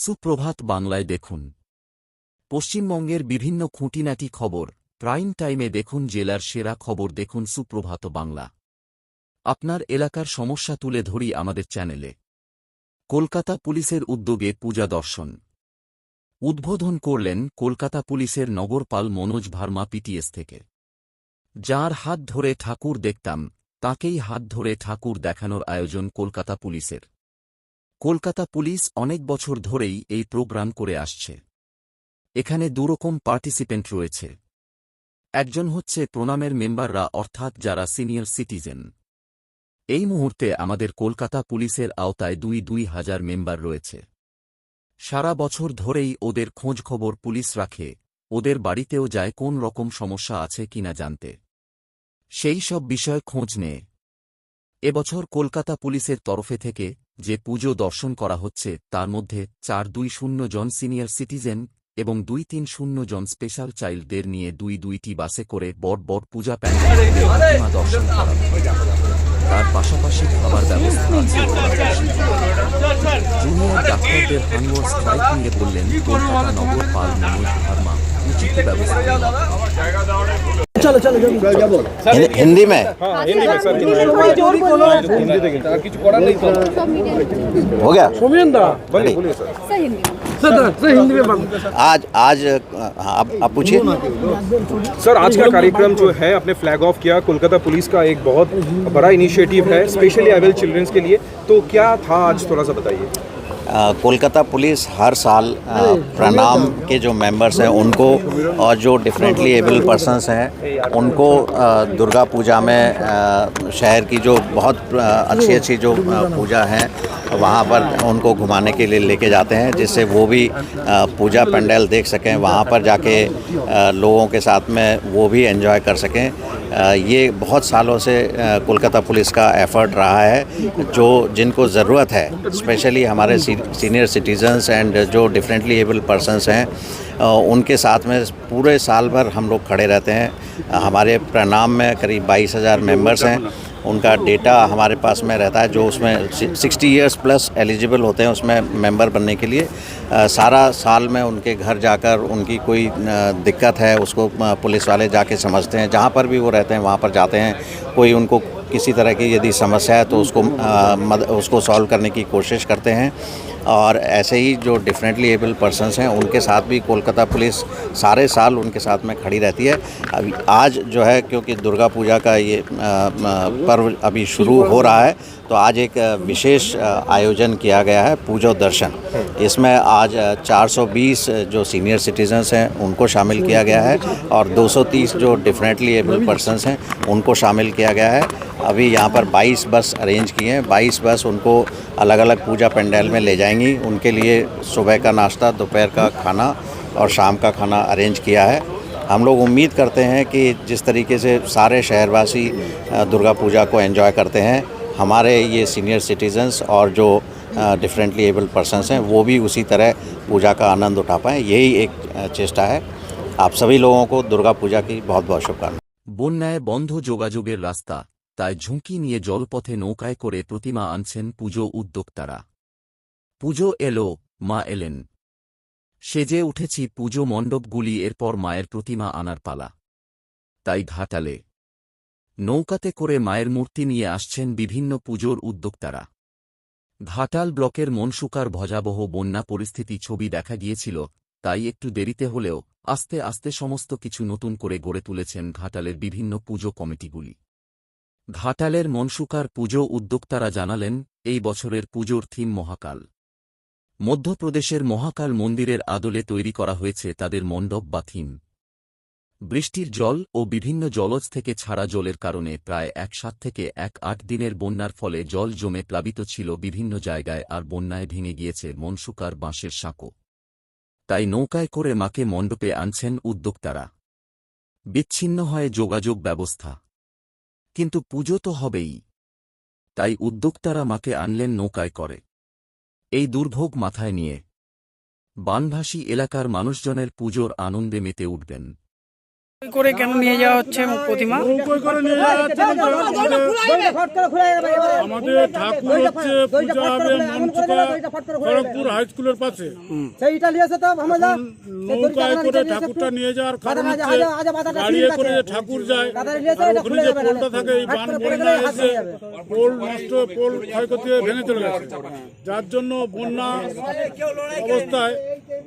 সুপ্রভাত বাংলায় দেখুন পশ্চিমবঙ্গের বিভিন্ন খুঁটিনাটি খবর প্রাইম টাইমে দেখুন জেলার সেরা খবর দেখুন সুপ্রভাত বাংলা। আপনার এলাকার সমস্যা তুলে ধরি আমাদের চ্যানেলে। কলকাতা পুলিশের উদ্যোগে পূজা দর্শন উদ্বোধন করলেন কলকাতা পুলিশের নগরপাল মনোজ ভার্মা পিটিএস থেকে। যার হাত ধরে ঠাকুর দেখতাম তাকেই হাত ধরে ঠাকুর দেখানোর আয়োজন কলকাতা পুলিশের। কলকাতা পুলিশ অনেক বছর ধরেই এই প্রোগ্রাম করে আসছে। এখানে দুরকম পার্টিসিপেন্ট রয়েছে। একজন হচ্ছে প্রণামের মেম্বাররা, অর্থাৎ যারা সিনিয়র সিটিজেন। এই মুহূর্তে আমাদের কলকাতা পুলিশের আওতায় ২,০০০ মেম্বার রয়েছে। সারা বছর ধরেই ওদের খোঁজখবর পুলিশ রাখে, ওদের বাড়িতেও যায় কোন রকম সমস্যা আছে কিনা জানতে, সেই সব বিষয় খোঁজ নেয়। এবছর কলকাতা পুলিশের তরফে থেকে যে পুজো দর্শন করা হচ্ছে তার মধ্যে ৪-২-০ জন সিনিয়র সিটিজেন এবং ২-৩-০ জন স্পেশাল চাইল্ডদের নিয়ে দুইটি বাসে করে বড় পূজা প্যান্ডেল দর্শন করা হবে। তার পাশাপাশি খাবার ব্যবস্থা আছে। জুনিয়র ডাক্তারদের হাঙ্গর স্ট্রাইক নিয়ে বললেন কলকাতা নগরপাল মনোজ ভার্মা, উচিত ব্যবস্থা। चलो चलो हिंदी में हिंदी में सर हो गया। बोलिए सर हिंदी में आज आप पूछिए सर। आज का कार्यक्रम जो है आपने फ्लैग ऑफ किया, कोलकाता पुलिस का एक बहुत बड़ा इनिशिएटिव है स्पेशली एबल चिल्ड्रंस के लिए, तो क्या था आज, थोड़ा सा बताइए। कोलकाता पुलिस हर साल प्रणाम के जो मेंबर्स हैं उनको और जो डिफरेंटली एबल पर्सन्स हैं उनको दुर्गा पूजा में शहर की जो बहुत अच्छी जो पूजा हैं वहाँ पर उनको घुमाने के लिए लेके जाते हैं, जिससे वो भी पूजा पंडाल देख सकें, वहाँ पर जाके लोगों के साथ में वो भी एंजॉय कर सकें। ये बहुत सालों से कोलकाता पुलिस का एफर्ट रहा है। जो जिनको ज़रूरत है स्पेशली हमारे सीनियर सिटीजन्स एंड जो डिफरेंटली एबल पर्सन्स हैं उनके साथ में पूरे साल भर हम लोग खड़े रहते हैं। हमारे प्रणाम में करीब 22,000 मेंबर्स हैं। उनका डेटा हमारे पास में रहता है, जो उसमें 60 इयर्स प्लस एलिजिबल होते हैं उसमें मेंबर बनने के लिए। सारा साल में उनके घर जाकर उनकी कोई दिक्कत है उसको पुलिस वाले जाके समझते हैं। जहाँ पर भी वो रहते हैं वहाँ पर जाते हैं। कोई उनको किसी तरह की यदि समस्या है तो उसको सॉल्व करने की कोशिश करते हैं। और ऐसे ही जो डिफरेंटली एबल पर्सन्स हैं उनके साथ भी कोलकाता पुलिस सारे साल उनके साथ में खड़ी रहती है। अभी आज जो है क्योंकि दुर्गा पूजा का ये पर्व अभी शुरू हो रहा है, तो आज एक विशेष आयोजन किया गया है पूजा दर्शन। इसमें आज 420 जो सीनियर सिटीजन्स हैं उनको शामिल किया गया है और 230 जो डिफरेंटली एबल पर्सन्स हैं उनको शामिल किया गया है। अभी यहाँ पर 22 बस अरेंज किए हैं। 22 बस उनको अलग अलग पूजा पंडाल में ले जाएंगी। उनके लिए सुबह का नाश्ता, दोपहर का खाना और शाम का खाना अरेंज किया है। हम लोग उम्मीद करते हैं कि जिस तरीके से सारे शहरवासी दुर्गा पूजा को एंजॉय करते हैं, हमारे ये सीनियर सिटीजन्स और जो डिफरेंटली एबल पर्सन्स हैं वो भी उसी तरह पूजा का आनंद उठा पाएँ। यही एक चेष्टा है। आप सभी लोगों को दुर्गा पूजा की बहुत बहुत शुभकामनाएं। বন্যায় বন্ধ যোগাযোগের রাস্তা, তাই ঝুঁকি নিয়ে জলপথে নৌকায় করে প্রতিমা আনছেন পুজো উদ্যোক্তারা। পুজো এলো, মা এলেন। সেজে উঠেছি পুজো মণ্ডপগুলি, এরপর মায়ের প্রতিমা আনার পালা। তাই ঘাটালে নৌকাতে করে মায়ের মূর্তি নিয়ে আসছেন বিভিন্ন পুজোর উদ্যোক্তারা। ঘাটাল ব্লকের মনসুকার ভয়াবহ বন্যা পরিস্থিতি ছবি দেখা গিয়েছিল, তাই একটু দেরিতে হলেও আস্তে আস্তে সমস্ত কিছু নতুন করে গড়ে তুলেছেন ঘাটালের বিভিন্ন পুজো কমিটিগুলি। ঘাটালের মনসুকার পুজো উদ্যোক্তারা জানালেন এই বছরের পুজোর থিম মহাকাল। মধ্যপ্রদেশের মহাকাল মন্দিরের আদলে তৈরি করা হয়েছে তাদের মণ্ডপ বা থিম। বৃষ্টির জল ও বিভিন্ন জলজ থেকে ছাড়া জলের কারণে প্রায় ১-৭ থেকে ১-৮ দিনের বন্যার ফলে জল জমে প্লাবিত ছিল বিভিন্ন জায়গায়, আর বন্যায় ভেঙে গিয়েছে মনসুকার বাঁশের সাঁকো। তাই নৌকায় করে মাকে মণ্ডপে আনছেন উদ্যোক্তারা। বিচ্ছিন্ন হয় যোগাযোগ ব্যবস্থা, কিন্তু পুজো তো হবেই, তাই উদ্যোক্তারা মাকে আনলেন নৌকায় করে। এই দুর্ভোগ মাথায় নিয়ে বানভাসী এলাকার মানুষজনের পুজোর আনন্দে মেতে উঠবেন। করে কেন নিয়ে যাওয়া হচ্ছে প্রতিমা? নৌকোয় করে নিয়ে যাওয়া হচ্ছে আমাদের ঠাকুর হচ্ছে পূজা হবে মনসুকা খড়গপুর হাই স্কুলের পাশে। নৌকায় করে ঠাকুরটা নিয়ে যাওয়ার কারণ হচ্ছে গাড়ি করে ঠাকুর যায় আর ওখানে যে পোলটা থাকে এই বান বন্যা এসে পোল নষ্ট, পোল ক্ষয়ক্ষতি হয়ে ভেঙে চলে গেছে, যার জন্য বন্যা অবস্থায়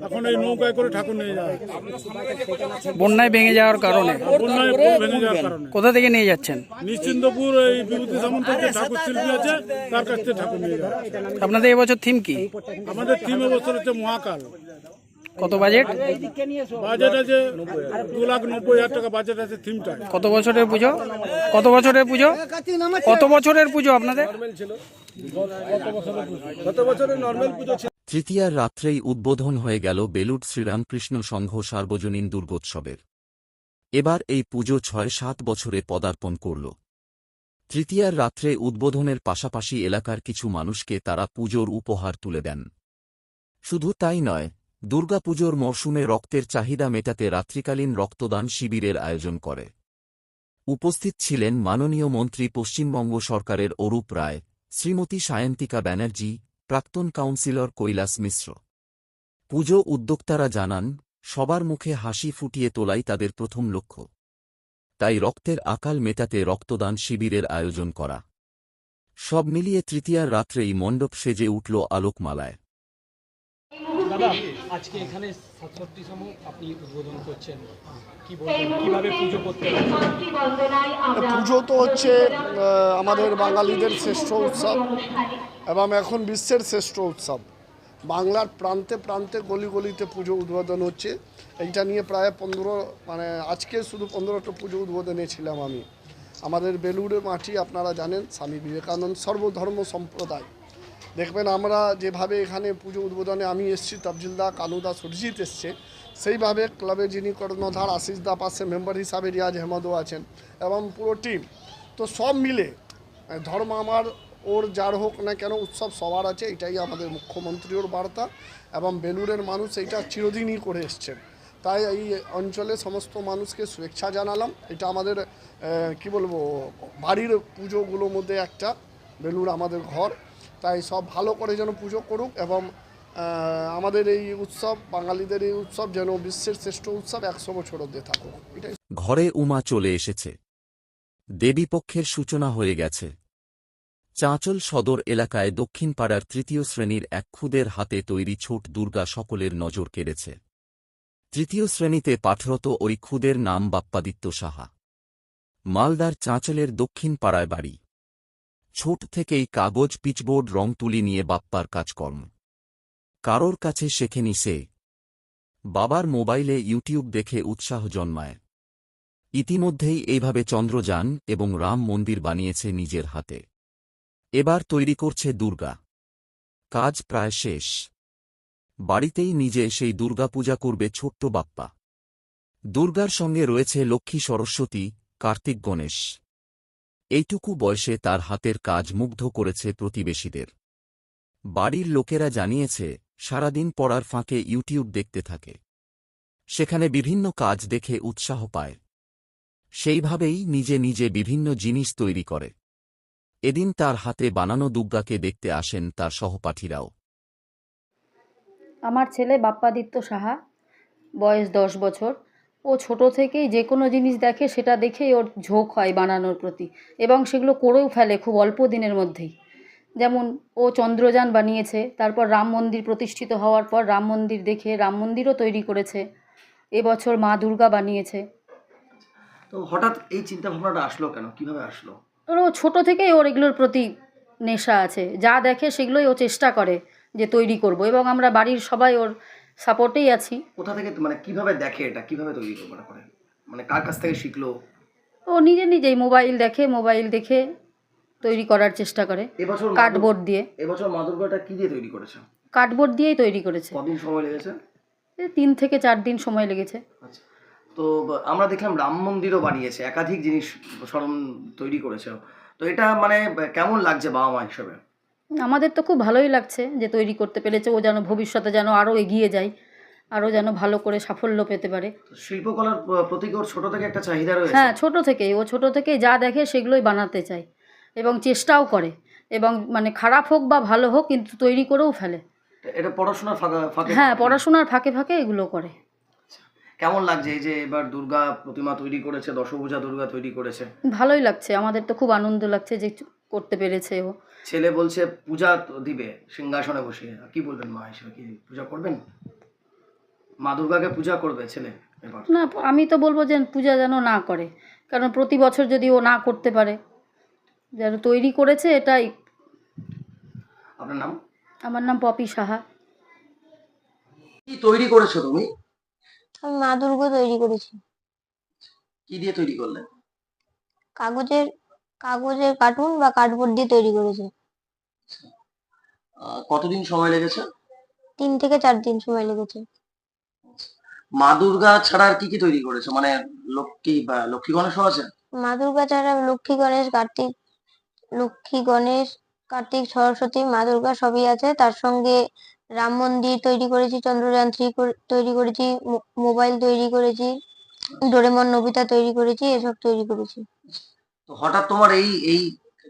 এখন এই নৌকায় করে ঠাকুর নিয়ে যাওয়া হচ্ছে। বন্যায় ভেঙে যাওয়ার কারণে বন্যায় পোল ভেঙে যাওয়ার কারণে কোথা থেকে নিয়ে যাচ্ছেন? নিশ্চিন্দপুর এই বিভূতি সামন্তের যে ঠাকুর শিল্পী আছে তার কাছ থেকে ঠাকুর নিয়ে যাওয়া। আপনাদের এবছর থিম কি? আমাদের থিম এবছর হচ্ছে মহাকাল। কত বাজেট? বাজেট আছে 2,90,000 টাকা বাজেট আছে থিমটা। কত বছরের পুজো? কত বছরের পুজো? কত বছরের পুজো আপনাদের? তৃতীয়ার রাত্রেই উদ্বোধন হয়ে গেল বেলুড় শ্রীরামকৃষ্ণ সংঘ সার্বজনীন দুর্গোৎসবের। এবার এই পুজো 6-7 বছরে পদার্পণ করল। তৃতীয়ার রাত্রে উদ্বোধনের পাশাপাশি এলাকার কিছু মানুষকে তারা পুজোর উপহার তুলে দেন। শুধু তাই নয়, দুর্গাপুজোর মরশুমে রক্তের চাহিদা মেটাতে রাত্রিকালীন রক্তদান শিবিরের আয়োজন করে। উপস্থিত ছিলেন মাননীয় মন্ত্রী পশ্চিমবঙ্গ সরকারের অরূপ রায়, শ্রীমতী সায়ন্তিকা ব্যানার্জি, প্রাক্তন কাউন্সিলর কৈলাস মিশ্র। পুজো উদ্যোক্তারা জানান, সবার মুখে হাসি ফুটিয়ে তোলাই তাদের প্রথম লক্ষ্য। তাই রক্তের আকাল মেটাতে রক্তদান শিবিরের আয়োজন করা। সব মিলিয়ে তৃতীয়ার রাত্রেই মণ্ডপ সেজে উঠল আলোকমালায়। দাদা, আজকে এখানে 67তম আপনি উদ্বোধন করছেন, কি বলবেন, কিভাবে পুজো করতে হবে? পুজো তো হচ্ছে আমাদের বাঙালিদের শ্রেষ্ঠ উৎসব এবং এখন বিশ্বের শ্রেষ্ঠ উৎসব। বাংলার প্রান্তে প্রান্তে গলি গলিতে পুজো উদ্বোধন হচ্ছে। এইটা নিয়ে প্রায় 15 আজকে শুধু 15টা পুজো উদ্বোধনে ছিলাম আমি। আমাদের বেলুড়ের মাটি আপনারা জানেন, স্বামী বিবেকানন্দ সর্বধর্ম সম্প্রদায়। দেখবেন আমরা যেভাবে এখানে পুজো উদ্বোধনে আমি এসেছি, তফজিলদা, কানুদা, সুরজিৎ এসছে, সেইভাবে ক্লাবের যিনি কর্ণধার আশিস দা পাশে মেম্বার হিসাবে রিয়াজ আহমদও আছেন এবং পুরো টিম। তো সব মিলে ধর্ম আমার ওর যার হোক না কেন উৎসব সবার আছে, এটাই আমাদের মুখ্যমন্ত্রীর বার্তা এবং বেলুড়ের মানুষ এইটা চিরদিনই করে এসছেন। তাই এই অঞ্চলে সমস্ত মানুষকে শুভেচ্ছা জানালাম। এটা আমাদের কি বলবো, বাড়ির পুজোগুলোর মধ্যে একটা, বেলুড় আমাদের ঘর। তাই সব ভালো করে যেন পুজো করুক এবং আমাদের এই উৎসব, বাঙালিদের এই উৎসব যেন বিশ্বের শ্রেষ্ঠ উৎসব 100 বছর অব্দি থাকুক। এটাই। ঘরে উমা চলে এসেছে। দেবীপক্ষের সূচনা হয়ে গেছে। চাঁচল সদর এলাকায় দক্ষিণ পাড়ার তৃতীয় শ্রেণীর এক খুদের হাতে তৈরি ছোট দুর্গা সকলের নজর কেড়েছে। তৃতীয় শ্রেণীতে পাঠরত ওই খুদের নাম বাপ্পাদিত্য সাহা। মালদার চাঁচলের দক্ষিণ পাড়ায় বাড়ি। ছোট থেকেই কাগজ, পিচবোর্ড, রং তুলি নিয়ে বাপ্পার কাজকর্ম। কারোর কাছে শেখেনি সে। বাবার মোবাইলে ইউটিউব দেখে উৎসাহ জন্মায়। ইতিমধ্যেই এইভাবে চন্দ্রযান এবং রাম মন্দির বানিয়েছে নিজের হাতে। এবার তৈরি করছে দুর্গা। কাজ প্রায় শেষ। বাড়িতেই নিজে সেই দুর্গাপূজা করবে ছোট্ট বাপ্পা। দুর্গার সঙ্গে রয়েছে লক্ষ্মী, সরস্বতী, কার্তিক, গণেশ। এইটুকু বয়সে তার হাতের কাজ মুগ্ধ করেছে প্রতিবেশীদের। বাড়ির লোকেরা জানিয়েছে, সারাদিন পড়ার ফাঁকে ইউটিউব দেখতে থাকে। সেখানে বিভিন্ন কাজ দেখে উৎসাহ পায়। সেইভাবেই নিজে নিজে বিভিন্ন জিনিস তৈরি করে। এদিন তার হাতে বানানো দুর্গাকে দেখতে আসেন তার সহপাঠীরাও। আমার ছেলে বাপ্পাদিত্য সাহা, বয়স 10 বছর। ও ছোট থেকেই যে কোনো জিনিস দেখে সেটা দেখেই ওর ঝোঁক হয় বানানোর প্রতি এবং সেগুলো করেও ফেলে খুব অল্প দিনের মধ্যেই। যেমন ও চন্দ্রযান বানিয়েছে, তারপর রাম মন্দির প্রতিষ্ঠিত হওয়ার পর রাম মন্দির দেখে রাম মন্দিরও তৈরি করেছে। এবছর মা দুর্গা বানিয়েছে। তো হঠাৎ এই চিন্তা ভাবনাটা আসলো কেন, কিভাবে আসলো? ও ছোট থেকেই ওর এগুলোর প্রতি নেশা আছে। যা দেখে সেগুলোই ও চেষ্টা করে যে তৈরি করব এবং আমরা বাড়ির সবাই ওর সাপোর্টেই আছি। কোথা থেকে কিভাবে দেখে, এটা কিভাবে তৈরি করে, কার কাছ থেকে শিখলো? ও নিজেই মোবাইল দেখে তৈরি করার চেষ্টা করে। এবছর কার্ডবোর্ড দিয়ে। এবছর মা দুর্গাটা কি দিয়ে তৈরি করেছে? কার্ডবোর্ড দিয়েই তৈরি করেছে। কদিন সময় লেগেছে? 3 থেকে 4 দিন সময় লেগেছে। আচ্ছা, তো আমরা দেখলাম রাম মন্দিরও বানিয়েছে, একাধিক জিনিস স্মরণ তৈরি করেছে। তো এটা কেমন লাগছে বাবা মা হিসেবে? আমাদের তো খুব ভালোই লাগছে যে তৈরি করতে পেরেছে। ও যেন ভবিষ্যতে যেন আরও এগিয়ে যায়। আরও যেন ভালো করে সাফল্য পেতে পারে। তো শিল্পকলার প্রতি ওর ছোট থেকে একটা চাহিদা রয়েছে। হ্যাঁ, ছোট থেকেই ও ছোট থেকেই যা দেখে সেগুলোই বানাতে চায় এবং চেষ্টাও করে, এবং মানে খারাপ হোক বা ভালো হোক কিন্তু তৈরি করেও ফেলে। এটা পড়াশোনার ফাঁকে হ্যাঁ, পড়াশোনার ফাঁকে ফাঁকে এগুলো করে। কেমন লাগছে এই যে এবার দুর্গা প্রতিমা তৈরি করেছে, দশভুজা দুর্গা তৈরি করেছে? ভালোই লাগছে, আমাদের তো খুব আনন্দ লাগছে যে করতে পেরেছে ও। ছেলে বলছে পূজা দিবে সিংহাসনে বসে, কি বলবেন মা হিসেবে, কি পূজা করবেন? মা দুর্গাকে পূজা করবে ছেলে এবার? না, আমি তো বলবো যে পূজা যেন না করে, কারণ প্রতি বছর যদি ও না করতে পারে, যেন তৈরি করেছে এটাই। আপনার নাম? আমার নাম পপি সাহা। কি তৈরি করেছো তুমি? আমি মা দুর্গা তৈরি করেছি। কি দিয়ে তৈরি করলে? কাগজের কাগজের কার্টুন বা কার্ডবোর্ড দিয়ে তৈরি করেছি। কতদিন সময় লেগেছে? 3 থেকে 4 দিন সময় লেগেছে। মা দুর্গা ছাড়া আর কি কি তৈরি করেছো, মানে লক্ষ্মী গণেশও আছে? মা দুর্গা ছাড়া লক্ষ্মী গণেশ কার্তিক সরস্বতী মা দুর্গা সবই আছে। তার সঙ্গে রাম মন্দির তৈরি করেছি, চন্দ্রযান 3 তৈরি করেছি, মোবাইল তৈরি করেছি, ডোরেমন নোবিতা তৈরি করেছি, এসব তৈরি করেছি। তো হঠাৎ তোমার এই এই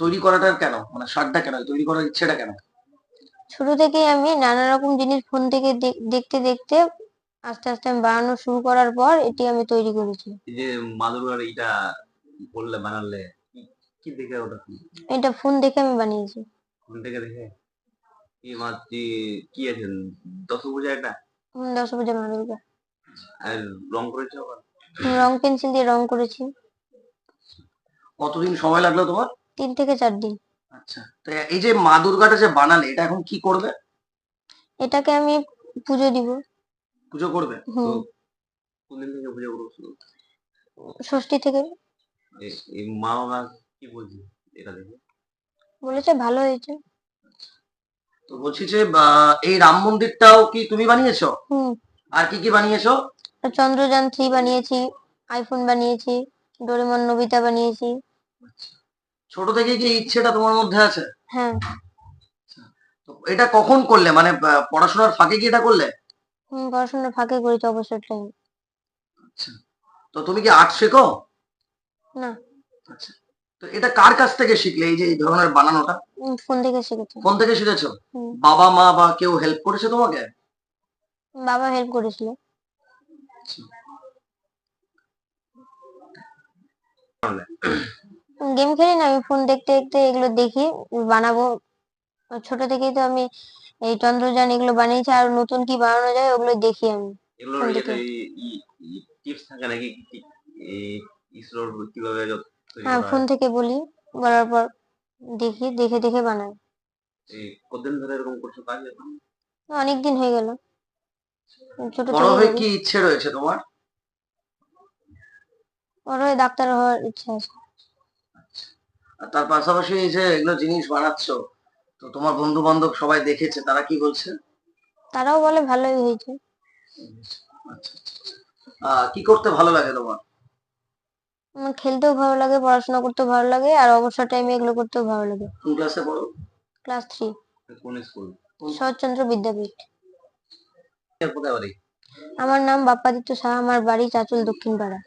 তৈরি করাটা কেন, মানে শার্টটা কেন, তৈরি করার ইচ্ছেটা কেন? ছোট থেকেই আমি নানা রকম জিনিস ফোন থেকে দেখতে দেখতে আস্তে আস্তে আমি বানানো শুরু করার পর এটি আমি তৈরি করেছি। এই যে মা দুর্গার এইটা বললে বানালে, কি দেখে ওটা এটা ফোন দেখে আমি বানিয়েছি। ফোন থেকে দেখে? কি আছে, দশভুজা এটা? দশভুজা মা দুর্গা। আর রং করেছো আবার? রং পেন্সিল দিয়ে রং করেছি। কতদিন সময় লাগলো তোমার? 3 থেকে 4 দিন। আচ্ছা, তো এই যে মা দুর্গাটা যে বানালে, এটা এখন কি করবে? এটাকে আমি পুজো দিব। পুজো করবে? কোনদিন থেকে পুজো করবো শুরু? ষষ্ঠী থেকে। এই মা বাবা কি বলছি এটা দেখে? বলেছে ভালো হয়েছে। তো বলছি যে এই রাম মন্দিরটাও কি তুমি বানিয়েছো? আর কি কি বানিয়েছো? চন্দ্রযান 3 বানিয়েছি, আইফোন বানিয়েছি, ডোরেমন নোবিতা বানিয়েছি। ছোট থেকে কি ইচ্ছেটা তোমার মধ্যে আছে? হ্যাঁ। তো এটা কখন করলে, মানে পড়াশোনার ফাঁকে কি এটা করলে? পড়াশোনার ফাঁকে করেছি অবসর টাইম। আচ্ছা, তো তুমি কি আর্ট শেখো? না। আচ্ছা, তো এটা কার কাছ থেকে শিখলে, এই যে এই ধরনের বানানোটা? ফোন থেকে শিখেছি। ফোন থেকে শিখেছো? বাবা মা বা কেউ হেল্প করেছে তোমাকে? বাবা হেল্প করেছিল। গেম খেলি না, আমি ফোন দেখতে দেখতে এগুলো দেখি বানাবো। ছোট থেকেই তো আমি এই চন্দ্রযান এগুলো বানিয়েছি, আর নতুন কি বানানো যায় ওগুলো দেখি আমি। এগুলোর টিপস থাকে নাকি, ইসরোর কিভাবে হ্যাঁ, ফোন থেকে বলি, বলার পর দেখি, দেখে দেখে বানাই। কতদিন ধরে এরকম করছো কাজ? অনেকদিন হয়ে গেল। ছোট বড় হয়ে থেকে কি ইচ্ছে রয়েছে তোমার? বড় হয়ে ডাক্তার হওয়ার ইচ্ছা আছে। আর তার পাশাপাশি এই যে এগুলো জিনিস বানাচ্ছো, তো তোমার বন্ধু বান্ধব সবাই দেখেছে, তারা কি বলছে? তারাও বলে ভালোই হয়েছে। আচ্ছা, কি করতে ভালো লাগে তোমার? আমার খেলতেও ভালো লাগে, পড়াশোনা করতেও ভালো লাগে, আর অবসর টাইমে এগুলো করতেও ভালো লাগে। কোন ক্লাসে পড়ো? ক্লাস 3। কোন স্কুল? শরৎচন্দ্র বিদ্যাপীঠ। কোথায় বাড়ি? আমার নাম বাপ্পাদিত্য সাহা, আমার বাড়ি চাঁচল দক্ষিণ পাড়া।